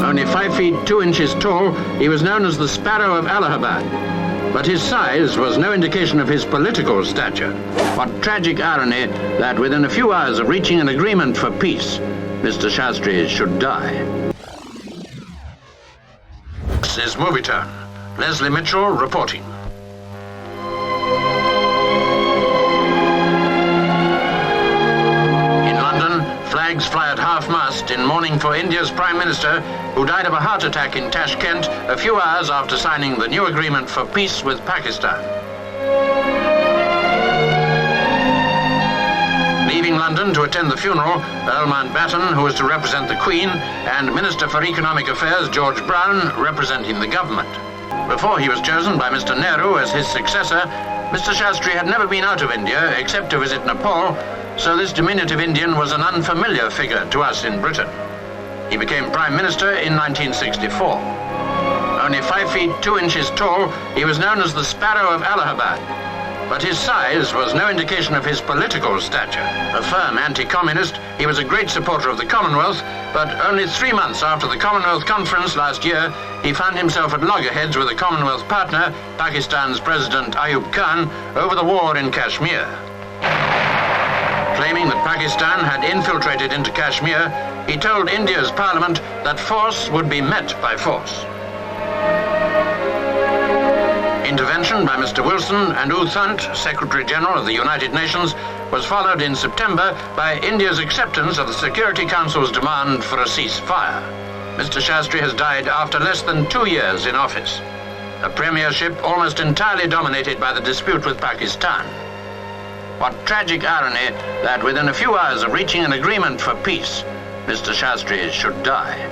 Only 5 feet 2 inches tall, he was known as the Sparrow of Allahabad. But his size was no indication of his political stature. What tragic irony that within a few hours of reaching an agreement for peace, Mr. Shastri should die. This is Movie Turn. Leslie Mitchell reporting. In London, flags fly at half-mast in mourning for India's Prime Minister, who died of a heart attack in Tashkent a few hours after signing the new agreement for peace with Pakistan. Leaving London to attend the funeral, Earl Mountbatten, who was to represent the Queen, and Minister for Economic Affairs George Brown, representing the government. Before he was chosen by Mr. Nehru as his successor, Mr. Shastri had never been out of India except to visit Nepal, so this diminutive Indian was an unfamiliar figure to us in Britain. He became Prime Minister in 1964. Only 5 feet 2 inches tall, he was known as the Sparrow of Allahabad. But his size was no indication of his political stature. A firm anti-communist, he was a great supporter of the Commonwealth, but only 3 months after the Commonwealth Conference last year, he found himself at loggerheads with a Commonwealth partner, Pakistan's President Ayub Khan, over the war in Kashmir. Claiming that Pakistan had infiltrated into Kashmir, he told India's parliament that force would be met by force. Intervention by Mr. Wilson and U Thant, Secretary General of the United Nations, was followed in September by India's acceptance of the Security Council's demand for a ceasefire. Mr. Shastri has died after less than 2 years in office, a premiership almost entirely dominated by the dispute with Pakistan. What tragic irony that within a few hours of reaching an agreement for peace, Mr. Shastri should die.